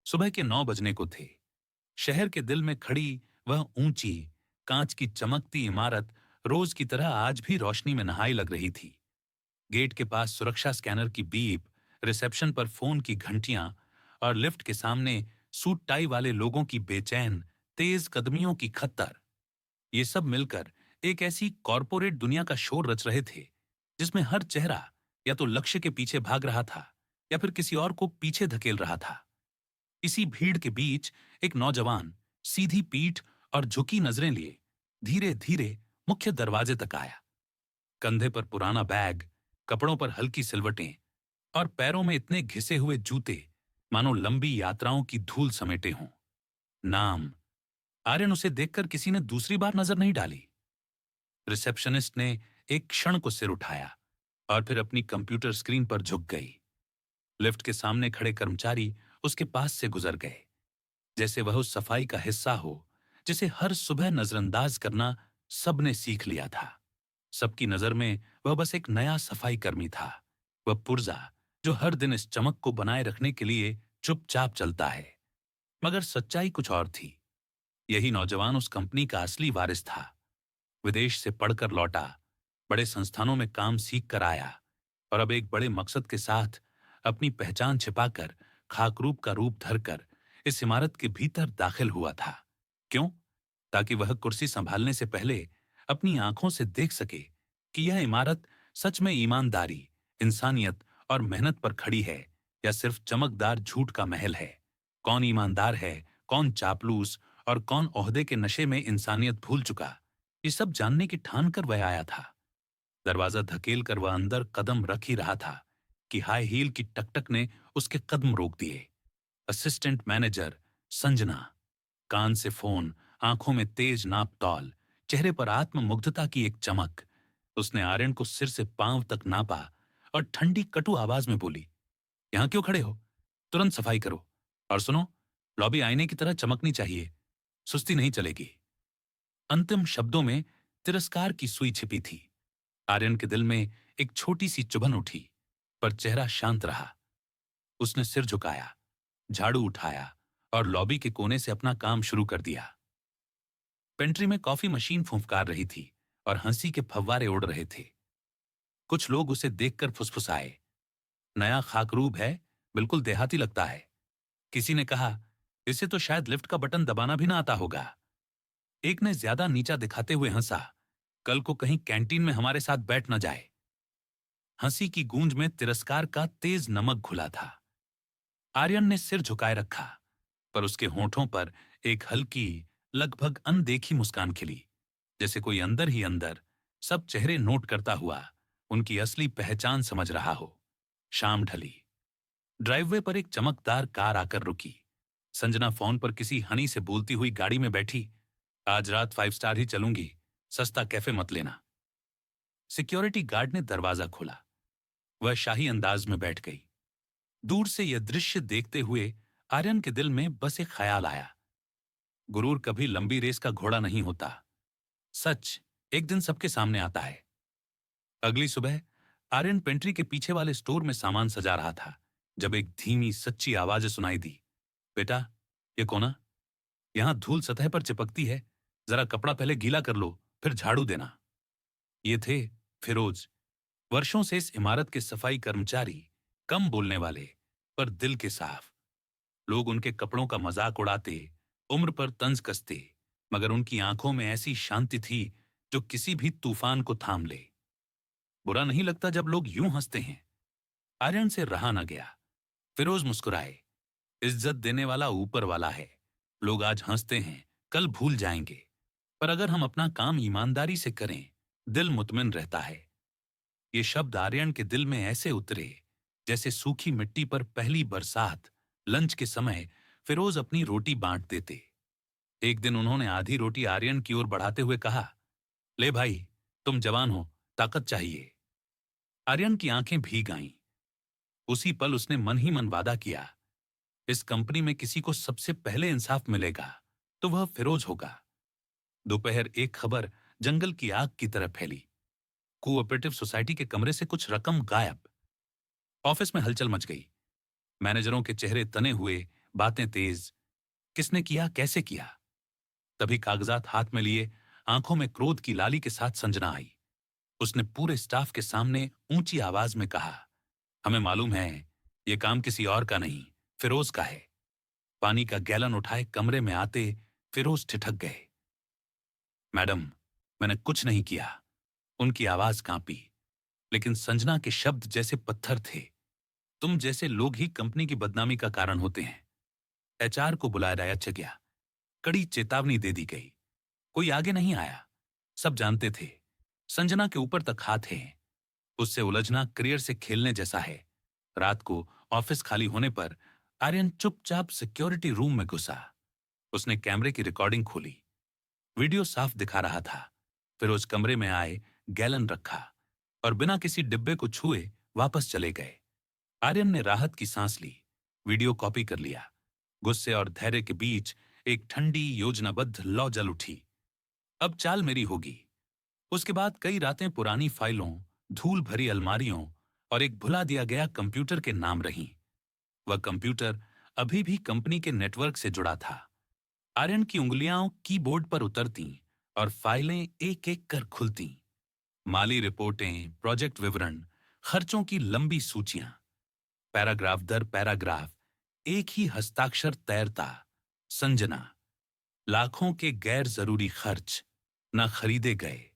सुबह के 9 बजने को थे। शहर के दिल में खड़ी वह ऊंची, कांच की चमकती इमारत रोज की तरह आज भी रोशनी में नहाई लग रही थी। गेट के पास सुरक्षा स्कैनर की बीप, रिसेप्शन पर फोन की घंटियां और लिफ्ट के सामने सूट टाई वाले लोगों की बेचैन, तेज कदमियों की खत्तर, ये सब मिलकर एक ऐसी कॉरपोरेट दुनिया का शोर रच रहे थे जिसमें हर चेहरा या तो लक्ष्य के पीछे भाग रहा था या फिर किसी और को पीछे धकेल रहा था। इसी भीड़ के बीच एक नौजवान सीधी पीठ और झुकी नजरें लिए धीरे धीरे मुख्य दरवाजे तक आया। कंधे पर पुराना बैग, कपड़ों पर हल्की सिलवटें और पैरों में इतने घिसे हुए जूते मानो लंबी यात्राओं की धूल समेटे हों। नाम। आर्यन उसे देखकर किसी ने दूसरी बार नजर नहीं डाली। रिसेप्शनिस्ट ने एक क्षण को सिर उठाया और फिर अपनी कंप्यूटर स्क्रीन पर झुक गई। लिफ्ट के सामने खड़े कर्मचारी उसके पास से गुजर गए, जैसे वह उस सफाई का हिस्सा हो जिसे हर सुबह नजरअंदाज करना सबने सीख लिया था। सबकी नजर में वह बस एक नया सफाई कर्मी था, वह पुर्जा जो हर दिन इस चमक को बनाए रखने के लिए चुपचाप चलता है। मगर सच्चाई कुछ और थी। यही नौजवान उस कंपनी का असली वारिस था। विदेश से पढ़कर लौटा, बड़े संस्थानों में काम सीख कर आया और अब एक बड़े मकसद के साथ अपनी पहचान छिपाकर, खाकरूप का रूप धरकर इस इमारत के भीतर दाखिल हुआ था। क्यों? ताकि वह कुर्सी संभालने से पहले अपनी आंखों से देख सके कि यह इमारत सच में ईमानदारी, इंसानियत और मेहनत पर खड़ी है या सिर्फ चमकदार झूठ का महल है। कौन ईमानदार है, कौन चापलूस और कौन ओहदे के नशे में इंसानियत भूल चुका, ये सब जानने की ठान कर वह आया था। दरवाजा धकेल कर वह अंदर कदम रख ही रहा था कि हाई हील की टकटक ने उसके कदम रोक दिए। असिस्टेंट मैनेजर संजना, कान से फोन, आंखों में तेज नाप तौल, चेहरे पर आत्ममुग्धता की एक चमक। उसने आर्यन को सिर से पांव तक नापा और ठंडी कटु आवाज में बोली, यहां क्यों खड़े हो? तुरंत सफाई करो। और सुनो, लॉबी आईने की तरह चमकनी चाहिए, सुस्ती नहीं चलेगी। अंतिम शब्दों में तिरस्कार की सुई छिपी थी। आर्यन के दिल में एक छोटी सी चुभन उठी, पर चेहरा शांत रहा। उसने सिर झुकाया, झाड़ू उठाया और लॉबी के कोने से अपना काम शुरू कर दिया। पेंट्री में कॉफी मशीन फुफकार रही थी और हंसी के फव्वारे उड़ रहे थे। कुछ लोग उसे देखकर फुसफुसाए, नया खाकरूब है, बिल्कुल देहाती लगता है। किसी ने कहा, इसे तो शायद लिफ्ट का बटन दबाना भी ना आता होगा। एक ने ज्यादा नीचा दिखाते हुए हंसा, कल को कहीं कैंटीन में हमारे साथ बैठ न जाए। हंसी की गूंज में तिरस्कार का तेज नमक घुला था। आर्यन ने सिर झुकाए रखा, पर उसके होठों पर एक हल्की, लगभग अनदेखी मुस्कान खिली, जैसे कोई अंदर ही अंदर सब चेहरे नोट करता हुआ उनकी असली पहचान समझ रहा हो। शाम ढली। ड्राइववे पर एक चमकदार कार आकर रुकी। संजना फोन पर किसी हनी से बोलती हुई गाड़ी में बैठी, आज रात 5 स्टार ही चलूंगी, सस्ता कैफे मत लेना। सिक्योरिटी गार्ड ने दरवाजा खोला। वह शाही अंदाज में बैठ गई। दूर से यह दृश्य देखते हुए आर्यन के दिल में बस एक ख्याल आया, गुरूर कभी लंबी रेस का घोड़ा नहीं होता। सच एक दिन सबके सामने आता है। अगली सुबह आर्यन पेंट्री के पीछे वाले स्टोर में सामान सजा रहा था जब एक धीमी सच्ची आवाज सुनाई दी, बेटा, ये कोना, यहां धूल सतह पर चिपकती है, जरा कपड़ा पहले गीला कर लो, फिर झाड़ू देना। ये थे फिरोज, वर्षों से इस इमारत के सफाई कर्मचारी, कम बोलने वाले पर दिल के साफ। लोग उनके कपड़ों का मजाक उड़ाते, उम्र पर तंज कसते, मगर उनकी आंखों में ऐसी शांति थी जो किसी भी तूफान को थाम ले। बुरा नहीं लगता जब लोग यूं हंसते हैं। आर्यन से रहा न गया। फिरोज मुस्कुराए, इज्जत देने वाला ऊपर वाला है। लोग आज हंसते हैं, कल भूल जाएंगे, पर अगर हम अपना काम ईमानदारी से करें, दिल मुतमिन रहता है। ये शब्द आर्यन के दिल में ऐसे उतरे जैसे सूखी मिट्टी पर पहली बरसात। लंच के समय फिरोज अपनी रोटी बांट देते। एक दिन उन्होंने आधी रोटी आर्यन की ओर बढ़ाते हुए कहा, ले भाई, तुम जवान हो, ताकत चाहिए। आर्यन की आंखें भीग आईं। उसी पल उसने मन ही मन वादा किया, इस कंपनी में किसी को सबसे पहले इंसाफ मिलेगा तो वह फिरोज होगा। दोपहर एक खबर जंगल की आग की तरह फैली, कोऑपरेटिव सोसाइटी के कमरे से कुछ रकम गायब। ऑफिस में हलचल मच गई। मैनेजरों के चेहरे तने हुए, बातें तेज, किसने किया, कैसे किया। तभी कागजात हाथ में लिए, आंखों में क्रोध की लाली के साथ संजना आई। उसने पूरे स्टाफ के सामने ऊंची आवाज में कहा, हमें मालूम है ये काम किसी और का नहीं, फिरोज का है। पानी का गैलन उठाए कमरे में आते फिरोज ठिठक गए। मैडम, मैंने कुछ नहीं किया। उनकी आवाज कांपी, लेकिन संजना के शब्द जैसे पत्थर थे। तुम जैसे लोग ही कंपनी की बदनामी का कारण होते हैं। एचआर को बुलाया गया, कड़ी चेतावनी दे दी गई। कोई आगे नहीं आया। सब जानते थे संजना के ऊपर तक हाथ है। उससे उलझना करियर से खेलने जैसा है। रात को ऑफिस खाली होने पर आर्यन चुपचाप सिक्योरिटी रूम में घुसा। उसने कैमरे की रिकॉर्डिंग खोली। वीडियो साफ दिखा रहा था। फिर उस कमरे में आए, गैलन रखा और बिना किसी डिब्बे को छुए वापस चले गए। आर्यन ने राहत की सांस ली। वीडियो कॉपी कर लिया। गुस्से और धैर्य के बीच एक ठंडी योजनाबद्ध लौ जल उठी। अब चाल मेरी होगी। उसके बाद कई रातें पुरानी फाइलों, धूल भरी अलमारियों और एक भुला दिया गया कंप्यूटर के नाम रहीं। वह कंप्यूटर अभी भी कंपनी के नेटवर्क से जुड़ा था। आर्यन की उंगलियां कीबोर्ड पर उतरतीं और फाइलें एक एक कर खुलतीं। माली रिपोर्टें, प्रोजेक्ट विवरण, खर्चों की लंबी सूचियां, पैराग्राफ दर पैराग्राफ एक ही हस्ताक्षर तैरता। संजना, लाखों के गैर जरूरी खर्च न खरीदे गए,